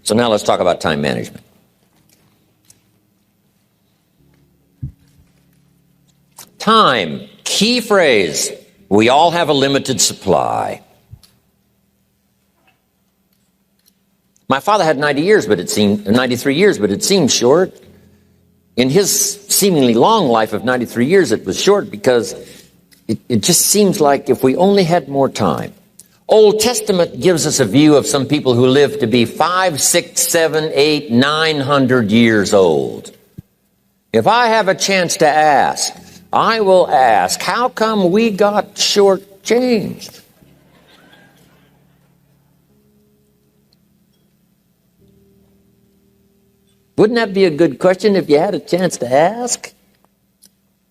So now let's talk about time management. Time, key phrase. We all have a limited supply. My father had 93 years, but it seemed short. In his seemingly long life of 93 years, it was short because it just seems like if we only had more time. Old Testament gives us a view of some people who live to be 5, 6, 7, 8, 900 years old. If I have a chance to ask, I will ask, how come we got shortchanged? Wouldn't that be a good question if you had a chance to ask?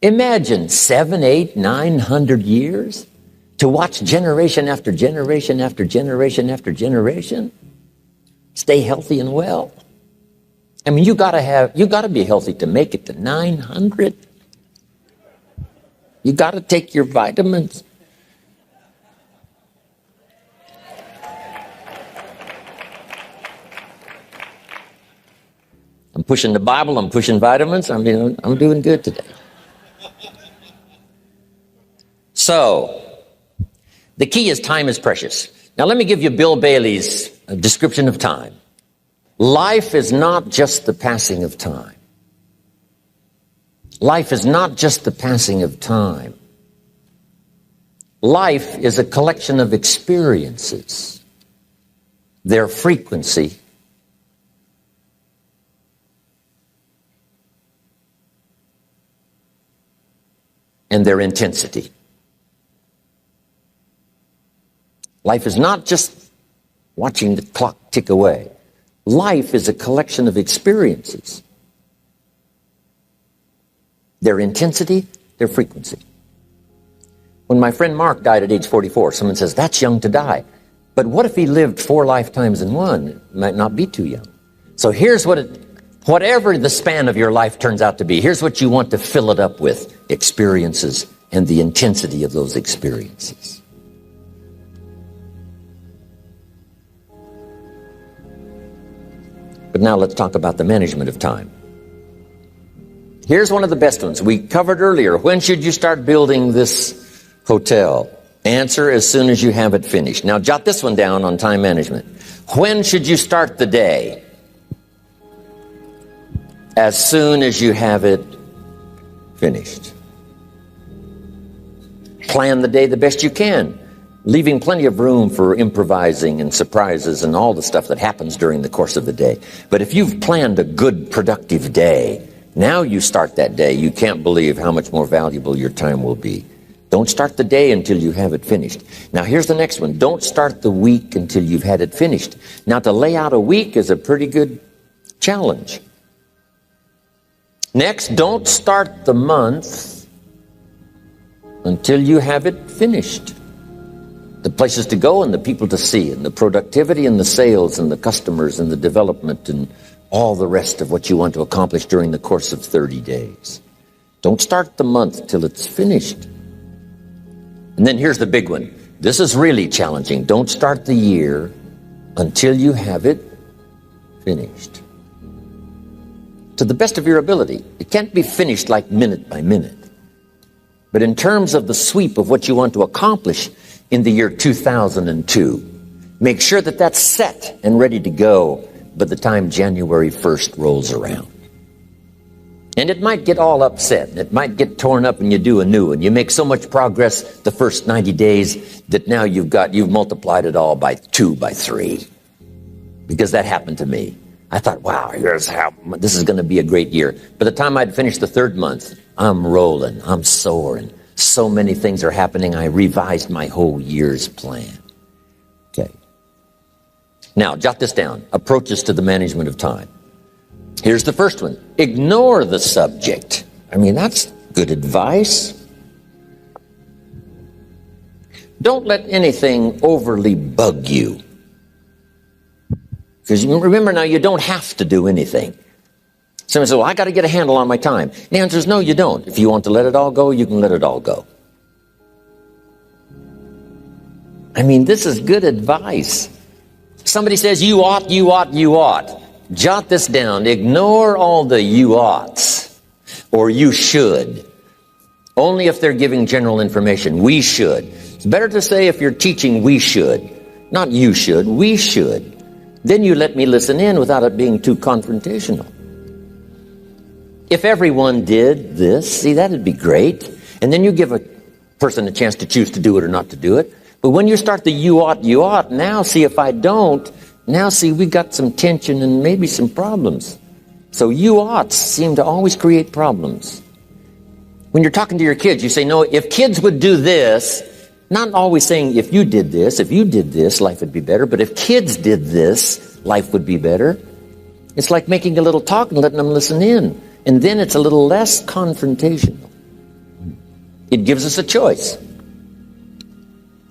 Imagine 7, 8, 900 years to watch generation after generation after generation after generation stay healthy and well. I mean, you gotta be healthy to make it to 900. You gotta take your vitamins. I'm pushing the Bible, I'm pushing vitamins, I'm doing good today. So, the key is time is precious. Now let me give you Bill Bailey's description of time. Life is not just the passing of time. Life is not just the passing of time. Life is a collection of experiences, their frequency, and their intensity. Life is not just watching the clock tick away. Life is a collection of experiences, their intensity, their frequency. When my friend Mark died at age 44, someone says, that's young to die. But what if he lived 4 lifetimes in one? It might not be too young. So here's whatever the span of your life turns out to be, here's what you want to fill it up with: experiences and the intensity of those experiences. But now let's talk about the management of time. Here's one of the best ones. We covered earlier. When should you start building this hotel? Answer: as soon as you have it finished. Now jot this one down on time management. When should you start the day? As soon as you have it finished. Plan the day the best you can, leaving plenty of room for improvising and surprises and all the stuff that happens during the course of the day. But if you've planned a good, productive day, now you start that day, you can't believe how much more valuable your time will be. Don't start the day until you have it finished. Now here's the next one. Don't start the week until you've had it finished. Now to lay out a week is a pretty good challenge. Next, don't start the month until you have it finished. The places to go and the people to see and the productivity and the sales and the customers and the development and all the rest of what you want to accomplish during the course of 30 days. Don't start the month till it's finished. And then here's the big one. This is really challenging. Don't start the year until you have it finished. To the best of your ability. It can't be finished like minute by minute. But in terms of the sweep of what you want to accomplish in the year 2002, make sure that that's set and ready to go by the time January 1st rolls around. And it might get all upset, and it might get torn up, and you do a new one. You make so much progress the first 90 days that now you've multiplied it all by 2, by 3. Because that happened to me. I thought, wow, this is going to be a great year. By the time I'd finished the 3rd month, I'm rolling, I'm soaring. So many things are happening, I revised my whole year's plan. Okay. Now, jot this down. Approaches to the management of time. Here's the first one. Ignore the subject. I mean, that's good advice. Don't let anything overly bug you. Because remember now, you don't have to do anything. Someone says, well, I got to get a handle on my time. The answer is no, you don't. If you want to let it all go, you can let it all go. I mean, this is good advice. Somebody says, you ought, you ought, you ought. Jot this down. Ignore all the you oughts or you should. Only if they're giving general information. We should. It's better to say if you're teaching, we should. Not you should, we should. Then you let me listen in without it being too confrontational. If everyone did this, see, that'd be great. And then you give a person a chance to choose to do it or not to do it. But when you start the you ought, now see if I don't, now see we got some tension and maybe some problems. So you oughts seem to always create problems. When you're talking to your kids, you say, no, if kids would do this, not always saying if you did this, life would be better. But if kids did this, life would be better. It's like making a little talk and letting them listen in. And then it's a little less confrontational. It gives us a choice.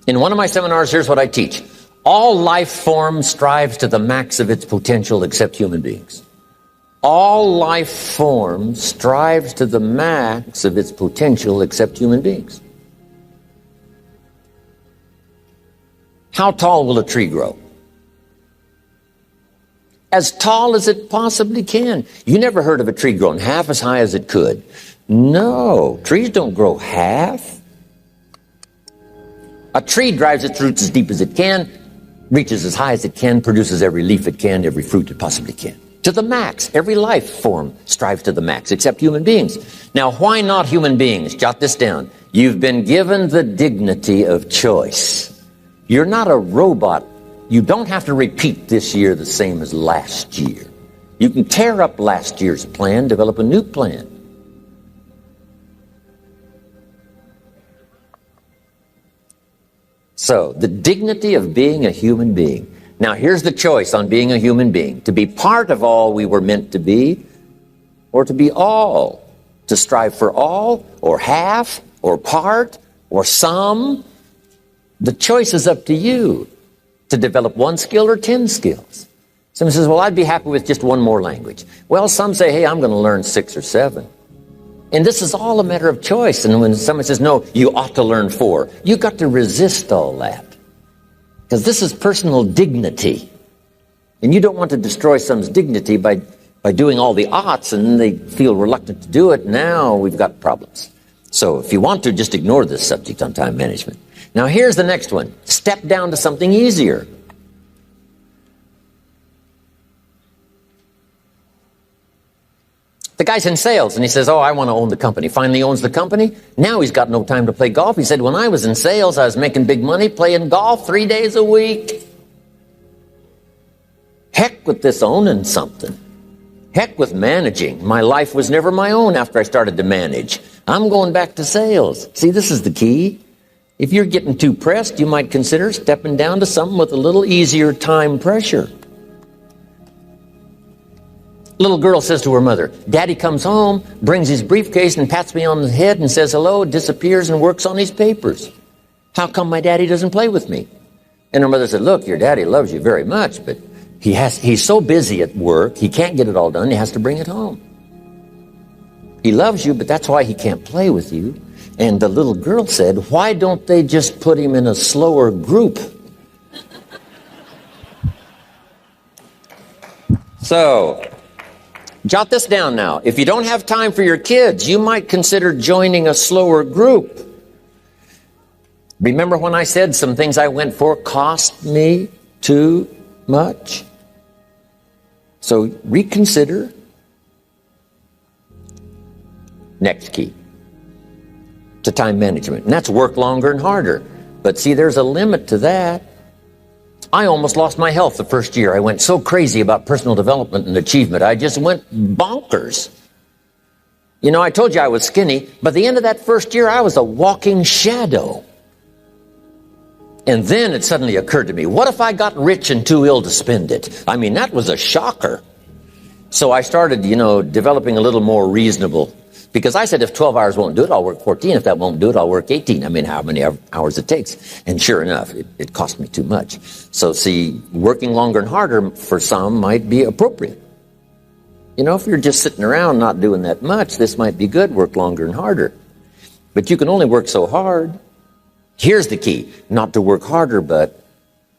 In one of my seminars, here's what I teach. All life form strives to the max of its potential except human beings. All life form strives to the max of its potential except human beings. How tall will a tree grow? As tall as it possibly can. You never heard of a tree growing half as high as it could. No, trees don't grow half. A tree drives its roots as deep as it can, reaches as high as it can, produces every leaf it can, every fruit it possibly can. To the max. Every life form strives to the max, except human beings. Now, why not human beings? Jot this down. You've been given the dignity of choice. You're not a robot. You don't have to repeat this year the same as last year. You can tear up last year's plan, develop a new plan. So, the dignity of being a human being. Now, here's the choice on being a human being. To be part of all we were meant to be, or to be all. To strive for all, or half, or part, or some. The choice is up to you. To develop one skill or 10 skills. Someone says, well, I'd be happy with just one more language. Well, some say, hey, I'm going to learn 6 or 7. And this is all a matter of choice. And when someone says, no, you ought to learn 4, you've got to resist all that. Because this is personal dignity. And you don't want to destroy someone's dignity by doing all the oughts, and then they feel reluctant to do it. Now we've got problems. So if you want to, just ignore this subject on time management. Now here's the next one. Step down to something easier. The guy's in sales and he says, oh, I want to own the company. Finally owns the company. Now he's got no time to play golf. He said, when I was in sales, I was making big money playing golf 3 days a week. Heck with this owning something. Heck with managing. My life was never my own after I started to manage. I'm going back to sales. See, this is the key. If you're getting too pressed, you might consider stepping down to something with a little easier time pressure. Little girl says to her mother, Daddy comes home, brings his briefcase and pats me on the head and says hello, disappears and works on his papers. How come my daddy doesn't play with me? And her mother said, look, your daddy loves you very much, but he's so busy at work, he can't get it all done, he has to bring it home. He loves you, but that's why he can't play with you. And the little girl said, why don't they just put him in a slower group? So, jot this down now. If you don't have time for your kids, you might consider joining a slower group. Remember when I said some things I went for cost me too much? So reconsider. Next key to time management, and that's work longer and harder. But see, there's a limit to that. I almost lost my health the first year. I went so crazy about personal development and achievement. I just went bonkers. You know, I told you I was skinny. By the end of that first year, I was a walking shadow. And then it suddenly occurred to me, what if I got rich and too ill to spend it? I mean, that was a shocker. So I started, developing a little more reasonable. Because I said, if 12 hours won't do it, I'll work 14. If that won't do it, I'll work 18. I mean, how many hours it takes. And sure enough, it cost me too much. So see, working longer and harder for some might be appropriate. If you're just sitting around not doing that much, this might be good, work longer and harder. But you can only work so hard. Here's the key, not to work harder, but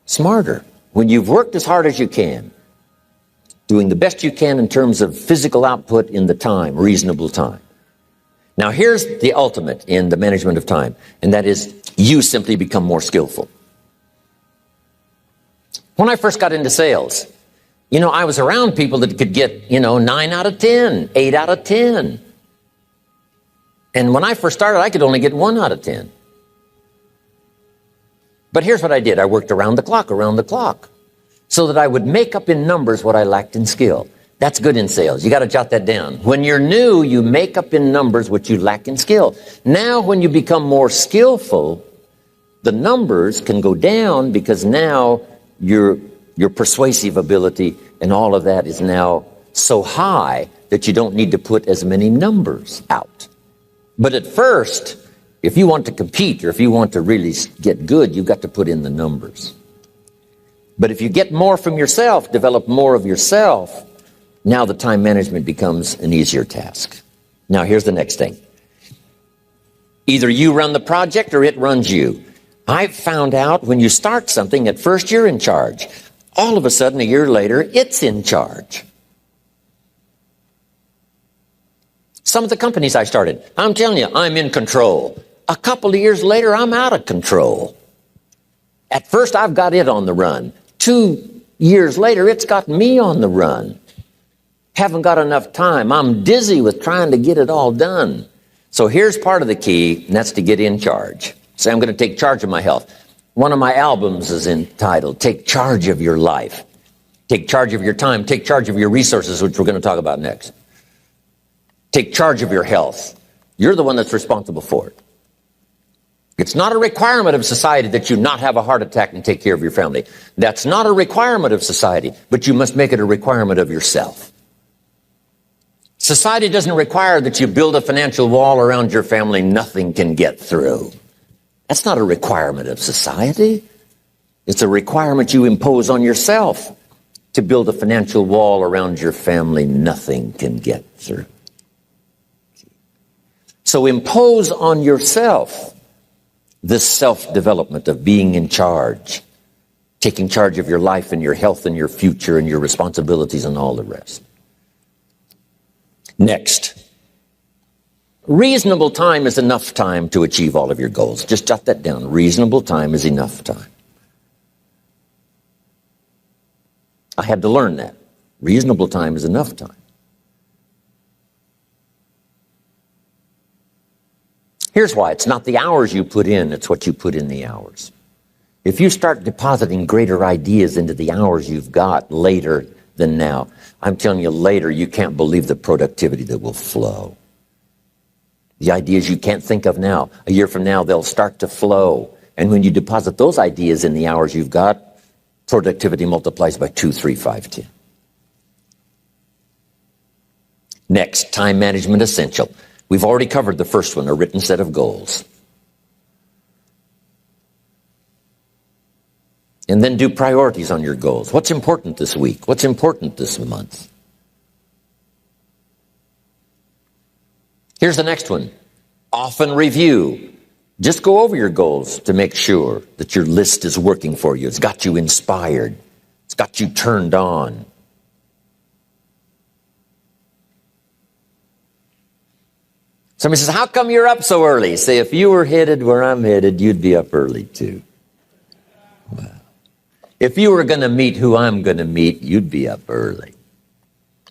smarter. when you've worked as hard as you can, doing the best you can in terms of physical output in the time, reasonable time. Now here's the ultimate in the management of time, and that is you simply become more skillful. When I first got into sales, I was around people that could get, 9 out of 10, 8 out of 10. And when I first started, I could only get 1 out of 10. But here's what I did. I worked around the clock, so that I would make up in numbers what I lacked in skill. That's good in sales. You got to jot that down. When you're new, you make up in numbers what you lack in skill. Now, when you become more skillful, the numbers can go down because now your persuasive ability and all of that is now so high that you don't need to put as many numbers out. But at first, if you want to compete or if you want to really get good, you've got to put in the numbers. But if you get more from yourself, develop more of yourself, now the time management becomes an easier task. Now here's the next thing. Either you run the project or it runs you. I've found out when you start something, at first you're in charge. All of a sudden, a year later, it's in charge. Some of the companies I started, I'm telling you, I'm in control. A couple of years later, I'm out of control. At first, I've got it on the run. 2 years later, it's got me on the run. Haven't got enough time. I'm dizzy with trying to get it all done. So here's part of the key, and that's to get in charge. Say, I'm going to take charge of my health. One of my albums is entitled, Take Charge of Your Life. Take charge of your time. Take charge of your resources, which we're going to talk about next. Take charge of your health. You're the one that's responsible for it. It's not a requirement of society that you not have a heart attack and take care of your family. That's not a requirement of society, but you must make it a requirement of yourself. Society doesn't require that you build a financial wall around your family nothing can get through. That's not a requirement of society. It's a requirement you impose on yourself to build a financial wall around your family nothing can get through. So impose on yourself this self-development of being in charge, taking charge of your life and your health and your future and your responsibilities and all the rest. Next, reasonable time is enough time to achieve all of your goals. Just jot that down. Reasonable time is enough time. I had to learn that. Reasonable time is enough time. Here's why. It's not the hours you put in, it's what you put in the hours. If you start depositing greater ideas into the hours you've got later than now, I'm telling you later, you can't believe the productivity that will flow. The ideas you can't think of now, a year from now, they'll start to flow. And when you deposit those ideas in the hours you've got, productivity multiplies by 2, 3, 5, 10. Next, time management essential. We've already covered the first one, a written set of goals. And then do priorities on your goals. What's important this week? What's important this month? Here's the next one. Often review. Just go over your goals to make sure that your list is working for you. It's got you inspired. It's got you turned on. Somebody says, how come you're up so early? Say, if you were headed where I'm headed, you'd be up early too. Wow. If you were going to meet who I'm going to meet, you'd be up early.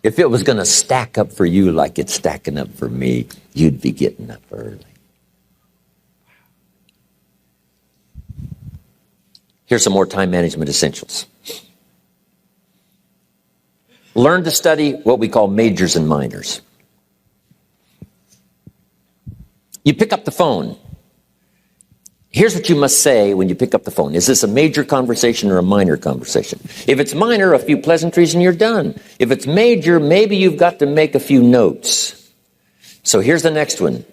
If it was going to stack up for you like it's stacking up for me, you'd be getting up early. Here's some more time management essentials. Learn to study what we call majors and minors. You pick up the phone. Here's what you must say when you pick up the phone. Is this a major conversation or a minor conversation? If it's minor, a few pleasantries and you're done. If it's major, maybe you've got to make a few notes. So here's the next one.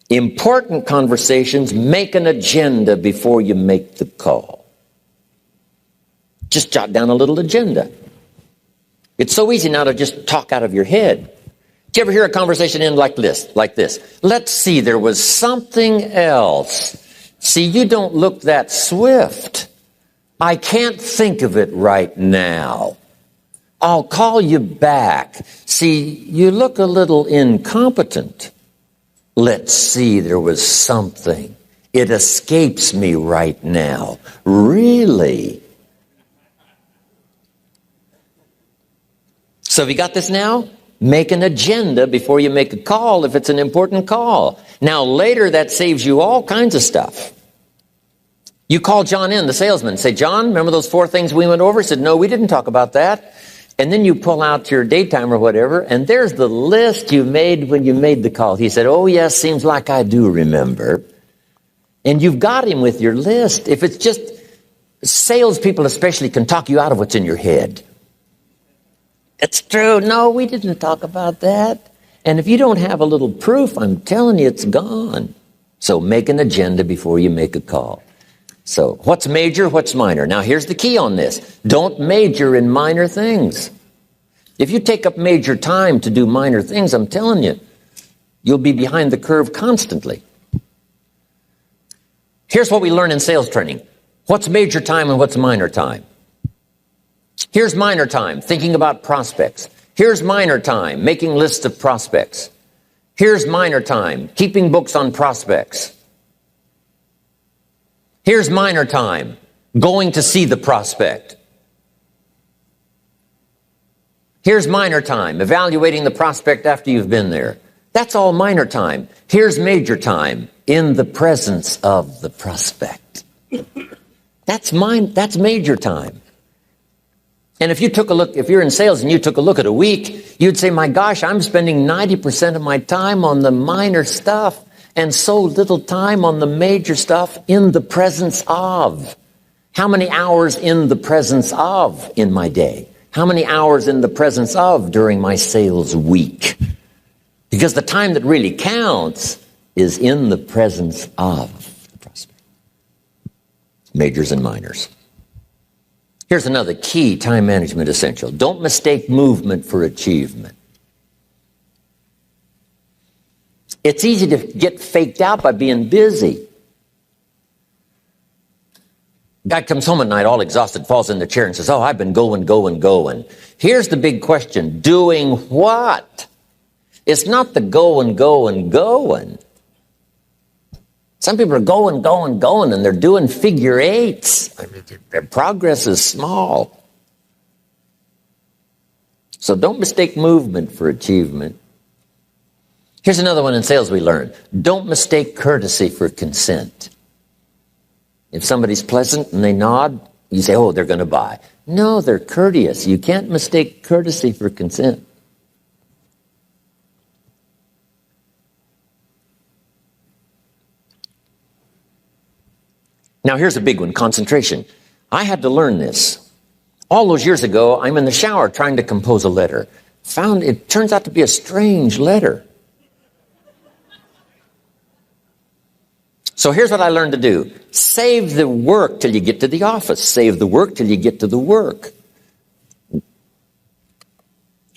Important conversations, make an agenda before you make the call. Just jot down a little agenda. It's so easy now to just talk out of your head. Do you ever hear a conversation end like this? Let's see, there was something else. See, you don't look that swift. I can't think of it right now. I'll call you back. See, you look a little incompetent. Let's see, there was something. It escapes me right now. Really? So have you got this now? Make an agenda before you make a call if it's an important call. Now later that saves you all kinds of stuff. You call John in, the salesman, say, John, remember those 4 things we went over? He said, no, we didn't talk about that. And then you pull out your daytime or whatever, and there's the list you made when you made the call. He said, oh, yes, seems like I do remember. And you've got him with your list. If it's just salespeople especially can talk you out of what's in your head. It's true. No, we didn't talk about that. And if you don't have a little proof, I'm telling you, it's gone. So make an agenda before you make a call. So what's major, what's minor? Now here's the key on this. Don't major in minor things. If you take up major time to do minor things, I'm telling you, you'll be behind the curve constantly. Here's what we learn in sales training. What's major time and what's minor time? Here's minor time, thinking about prospects. Here's minor time, making lists of prospects. Here's minor time, keeping books on prospects. Here's minor time, going to see the prospect. Here's minor time, evaluating the prospect after you've been there. That's all minor time. Here's major time, in the presence of the prospect. That's major time. And if you took a look, if you're in sales and you took a look at a week, you'd say, my gosh, I'm spending 90% of my time on the minor stuff and so little time on the major stuff in the presence of. How many hours in the presence of in my day? How many hours in the presence of during my sales week? Because the time that really counts is in the presence of the prospect. Majors and minors. Here's another key time management essential. Don't mistake movement for achievement. It's easy to get faked out by being busy. Guy comes home at night all exhausted, falls in the chair and says, oh, I've been going. Here's the big question. Doing what? It's not the going. Some people are going, and they're doing figure eights. I mean, their progress is small. So don't mistake movement for achievement. Here's another one in sales we learned. Don't mistake courtesy for consent. If somebody's pleasant and they nod, you say, oh, they're going to buy. No, they're courteous. You can't mistake courtesy for consent. Now, here's a big one, concentration. I had to learn this. All those years ago, I'm in the shower trying to compose a letter. It turns out to be a strange letter. So here's what I learned to do. Save the work till you get to the office. Save the work till you get to the work.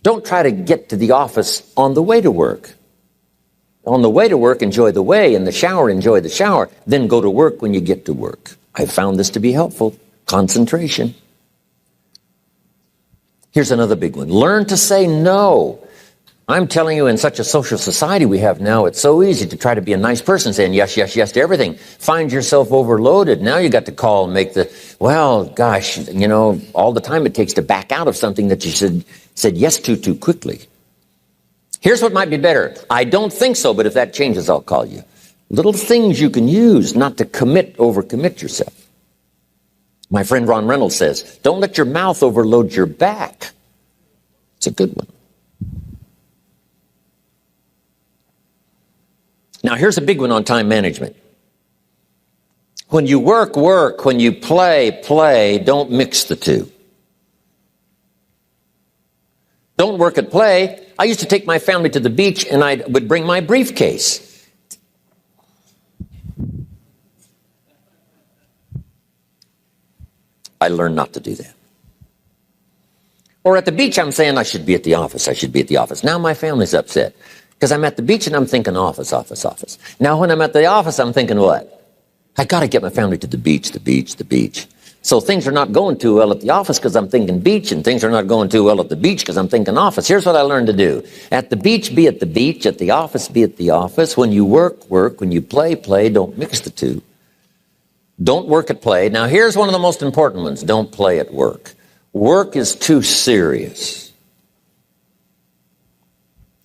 Don't try to get to the office on the way to work. On the way to work, enjoy the way. In the shower, enjoy the shower. Then go to work when you get to work. I found this to be helpful. Concentration. Here's another big one. Learn to say no. I'm telling you, in such a social society we have now, it's so easy to try to be a nice person, saying yes, yes, yes to everything. Find yourself overloaded. Now you got to call and make well, gosh, all the time it takes to back out of something that you said yes to too quickly. Here's what might be better. I don't think so, but if that changes, I'll call you. Little things you can use not to overcommit yourself. My friend Ron Reynolds says, don't let your mouth overload your back. It's a good one. Now, here's a big one on time management. When you work. When you play. Don't mix the two. Don't work at play. I used to take my family to the beach, and I would bring my briefcase. I learned not to do that. Or at the beach, I'm saying I should be at the office. Now my family's upset. Because I'm at the beach and I'm thinking office. Now when I'm at the office, I'm thinking what? I got to get my family to the beach. So things are not going too well at the office because I'm thinking beach, and things are not going too well at the beach because I'm thinking office. Here's what I learned to do. At the beach, be at the beach. At the office, be at the office. When you work, work. When you play, play. Don't mix the two. Don't work at play. Now, here's one of the most important ones. Don't play at work. Work is too serious.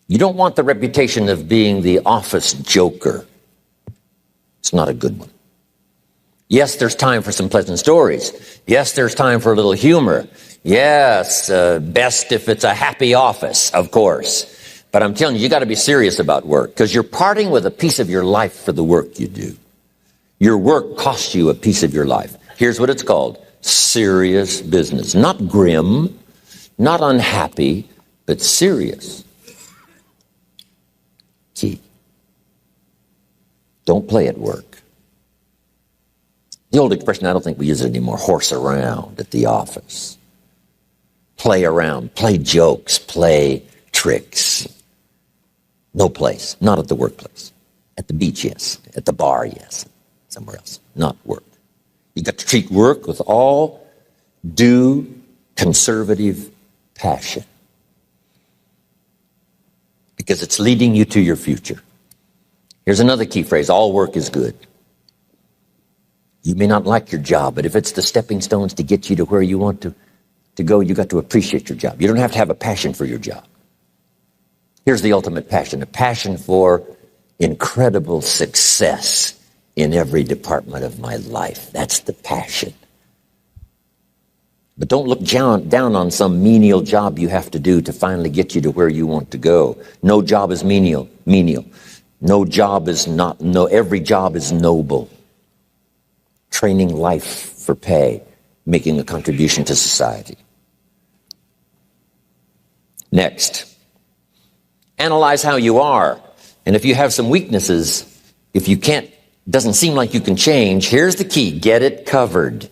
You don't want the reputation of being the office joker. It's not a good one. Yes, there's time for some pleasant stories. Yes, there's time for a little humor. Yes, best if it's a happy office, of course. But I'm telling you, you got to be serious about work because you're parting with a piece of your life for the work you do. Your work costs you a piece of your life. Here's what it's called. Serious business. Not grim, not unhappy, but serious. Key. Don't play at work. The old expression, I don't think we use it anymore, horse around at the office. Play around, play jokes, play tricks. No place, not at the workplace. At the beach, yes. At the bar, yes. Somewhere else, not work. You got to treat work with all due conservative passion because it's leading you to your future. Here's another key phrase. All work is good. You may not like your job, but if it's the stepping stones to get you to where you want to go, you got to appreciate your job. You don't have to have a passion for your job. Here's the ultimate passion, a passion for incredible success in every department of my life. That's the passion. But don't look down on some menial job you have to do to finally get you to where you want to go. No job is menial. No job is not, no, every job is noble. Training life for pay, making a contribution to society. Next, analyze how you are. And if you have some weaknesses, if you can't, doesn't seem like you can change, here's the key, get it covered.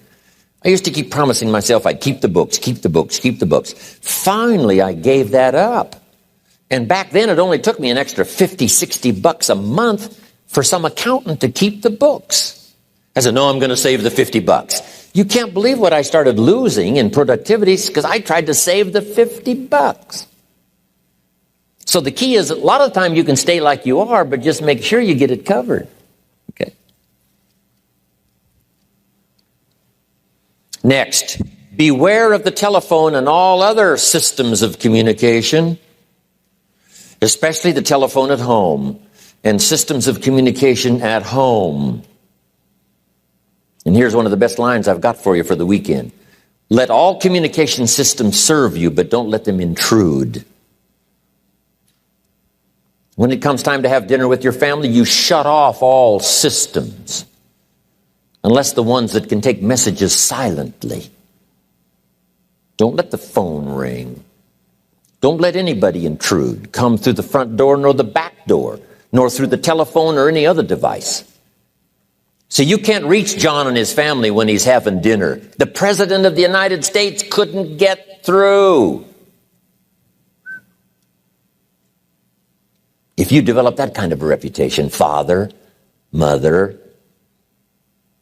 I used to keep promising myself I'd keep the books, keep the books, keep the books. Finally, I gave that up. And back then, it only took me an extra $50, $60 a month for some accountant to keep the books. I said, no, I'm going to save the $50. You can't believe what I started losing in productivity because I tried to save the $50. So the key is a lot of the time you can stay like you are, but just make sure you get it covered. Okay. Next, beware of the telephone and all other systems of communication, especially the telephone at home and systems of communication at home. And here's one of the best lines I've got for you for the weekend. Let all communication systems serve you, but don't let them intrude. When it comes time to have dinner with your family, you shut off all systems, unless the ones that can take messages silently. Don't let the phone ring. Don't let anybody intrude, come through the front door nor the back door, nor through the telephone or any other device. So you can't reach John and his family when he's having dinner. The President of the United States couldn't get through. If you develop that kind of a reputation, father, mother,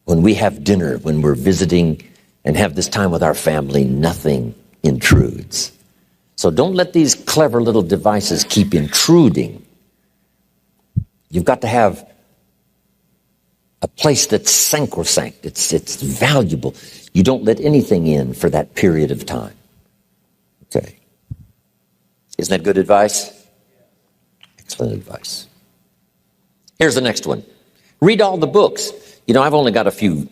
when we have dinner, when we're visiting and have this time with our family, nothing intrudes. So don't let these clever little devices keep intruding. You've got to have a place that's sacrosanct. It's valuable. You don't let anything in for that period of time. Okay. Isn't that good advice? Excellent advice. Here's the next one. Read all the books. You know, I've only got a few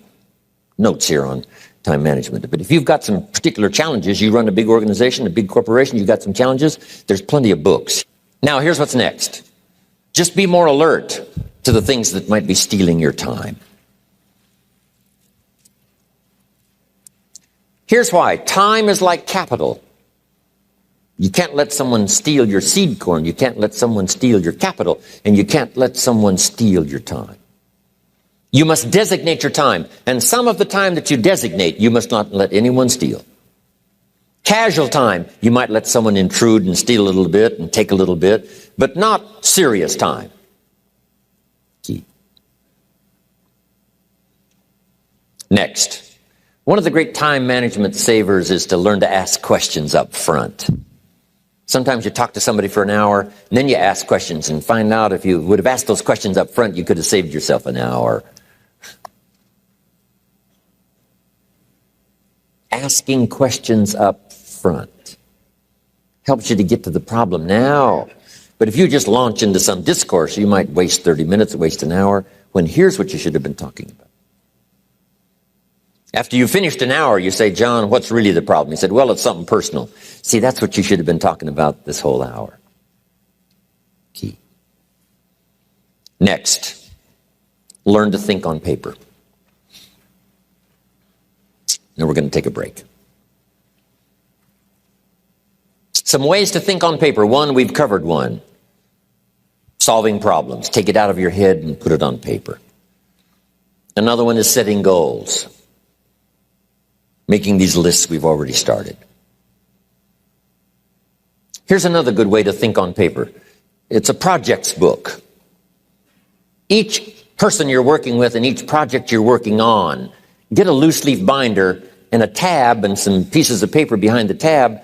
notes here on time management, but if you've got some particular challenges, you run a big organization, a big corporation, you've got some challenges, there's plenty of books. Now, here's what's next. Just be more alert to the things that might be stealing your time. Here's why. Time is like capital. You can't let someone steal your seed corn. You can't let someone steal your capital. And you can't let someone steal your time. You must designate your time. And some of the time that you designate, you must not let anyone steal. Casual time, you might let someone intrude and steal a little bit and take a little bit, but not serious time. Key. Next, One of the great time management savers is to learn to ask questions up front. Sometimes you talk to somebody for an hour, and then you ask questions and find out if you would have asked those questions up front, you could have saved yourself an hour. Asking questions up front helps you to get to the problem now. But if you just launch into some discourse, you might waste 30 minutes, waste an hour, when here's what you should have been talking about. After you finished an hour, you say, John, what's really the problem? He said, well, it's something personal. See, that's what you should have been talking about this whole hour. Key. Next, learn to think on paper. Now we're going to take a break. Some ways to think on paper. One, we've covered one. Solving problems. Take it out of your head and put it on paper. Another one is setting goals. Making these lists we've already started. Here's another good way to think on paper. It's a projects book. Each person you're working with and each project you're working on, get a loose leaf binder and a tab and some pieces of paper behind the tab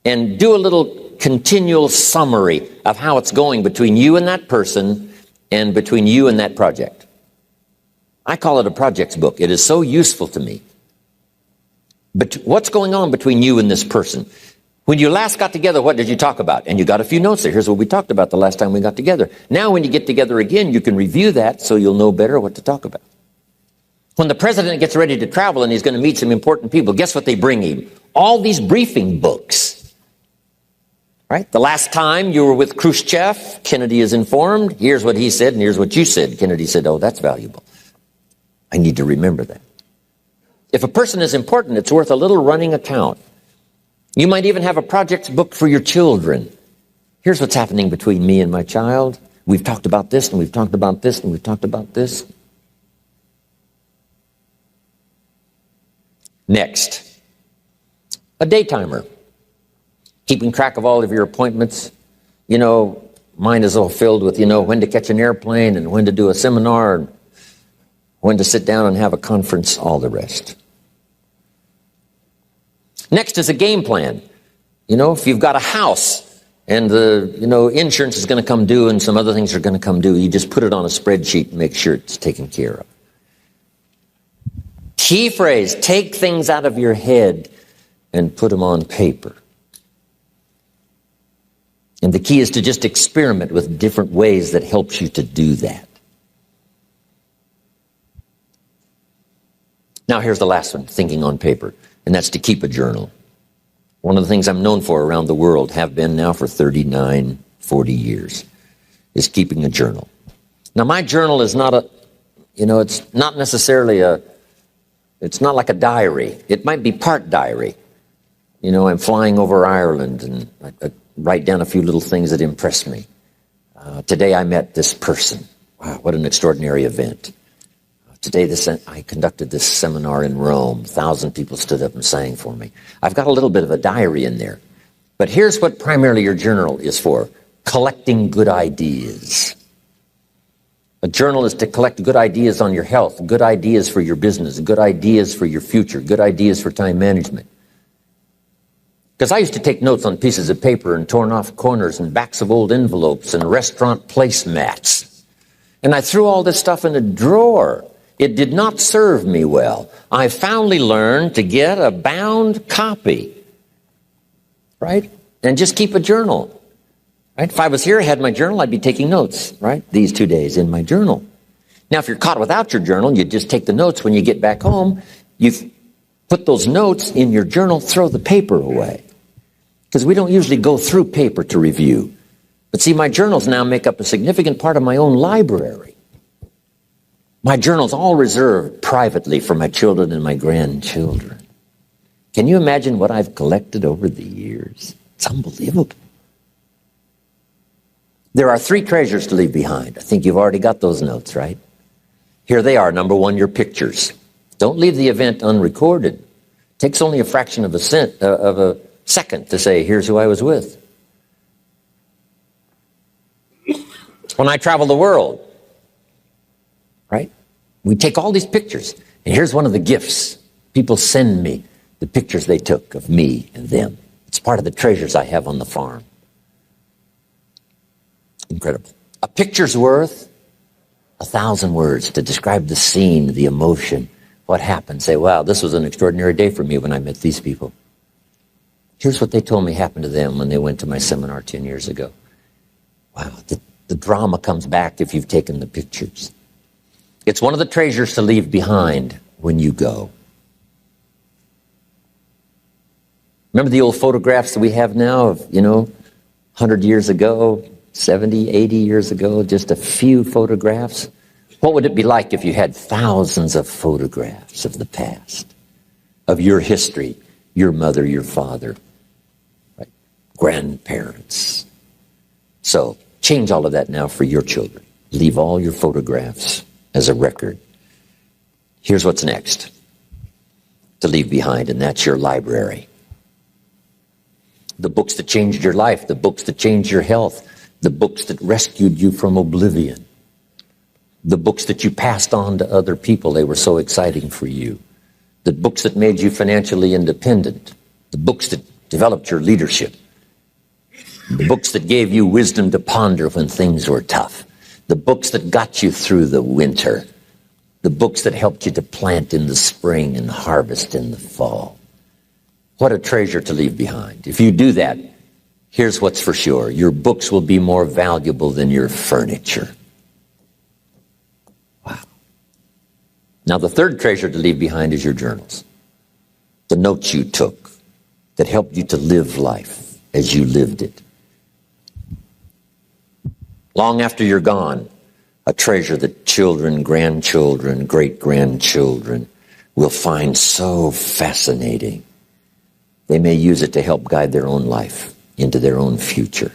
and do a little continual summary of how it's going between you and that person and between you and that project. I call it a projects book. It is so useful to me. But what's going on between you and this person? When you last got together, what did you talk about? And you got a few notes there. Here's what we talked about the last time we got together. Now when you get together again, you can review that so you'll know better what to talk about. When the president gets ready to travel and he's going to meet some important people, guess what they bring him? All these briefing books. Right? The last time you were with Khrushchev, Kennedy is informed. Here's what he said and here's what you said. Kennedy said, oh, that's valuable. I need to remember that. If a person is important, it's worth a little running account. You might even have a projects book for your children. Here's what's happening between me and my child. We've talked about this, and we've talked about this, and we've talked about this. Next, a day timer. Keeping track of all of your appointments. You know, mine is all filled with, when to catch an airplane and when to do a seminar and when to sit down and have a conference, all the rest. Next is a game plan. If you've got a house and the, insurance is going to come due and some other things are going to come due, you just put it on a spreadsheet and make sure it's taken care of. Key phrase, take things out of your head and put them on paper. And the key is to just experiment with different ways that helps you to do that. Now here's the last one, thinking on paper, and that's to keep a journal. One of the things I'm known for around the world, have been now for 39, 40 years, is keeping a journal. Now my journal is not it's not necessarily it's not like a diary. It might be part diary. I'm flying over Ireland and I write down a few little things that impress me. Today I met this person. Wow, what an extraordinary event. Today I conducted this seminar in Rome. 1,000 people stood up and sang for me. I've got a little bit of a diary in there. But here's what primarily your journal is for. Collecting good ideas. A journal is to collect good ideas on your health, good ideas for your business, good ideas for your future, good ideas for time management. Because I used to take notes on pieces of paper and torn off corners and backs of old envelopes and restaurant placemats. And I threw all this stuff in a drawer. It did not serve me well. I finally learned to get a bound copy, right? And just keep a journal, right? If I was here, I had my journal, I'd be taking notes, right? These 2 days in my journal. Now, if you're caught without your journal, you just take the notes when you get back home. You put those notes in your journal, throw the paper away. Because we don't usually go through paper to review. But see, my journals now make up a significant part of my own library. My journal's all reserved privately for my children and my grandchildren. Can you imagine what I've collected over the years? It's unbelievable. There are 3 treasures to leave behind. I think you've already got those notes, right? Here they are. Number 1, your pictures. Don't leave the event unrecorded. It takes only a fraction of a second to say, here's who I was with. When I travel the world, right? We take all these pictures, and here's one of the gifts. People send me the pictures they took of me and them. It's part of the treasures I have on the farm. Incredible. A picture's worth 1,000 words to describe the scene, the emotion, what happened. Say, wow, this was an extraordinary day for me when I met these people. Here's what they told me happened to them when they went to my seminar 10 years ago. Wow, the drama comes back if you've taken the pictures. It's one of the treasures to leave behind when you go. Remember the old photographs that we have now of, 100 years ago, 70, 80 years ago, just a few photographs? What would it be like if you had thousands of photographs of the past, of your history, your mother, your father, right? Grandparents? So change all of that now for your children. Leave all your photographs as a record. Here's what's next to leave behind, and that's your library. The books that changed your life, the books that changed your health, the books that rescued you from oblivion, the books that you passed on to other people, they were so exciting for you, the books that made you financially independent, the books that developed your leadership, the books that gave you wisdom to ponder when things were tough, the books that got you through the winter, the books that helped you to plant in the spring and harvest in the fall. What a treasure to leave behind. If you do that, here's what's for sure. Your books will be more valuable than your furniture. Wow. Now, the third treasure to leave behind is your journals. The notes you took that helped you to live life as you lived it. Long after you're gone, a treasure that children, grandchildren, great-grandchildren will find so fascinating. They may use it to help guide their own life into their own future.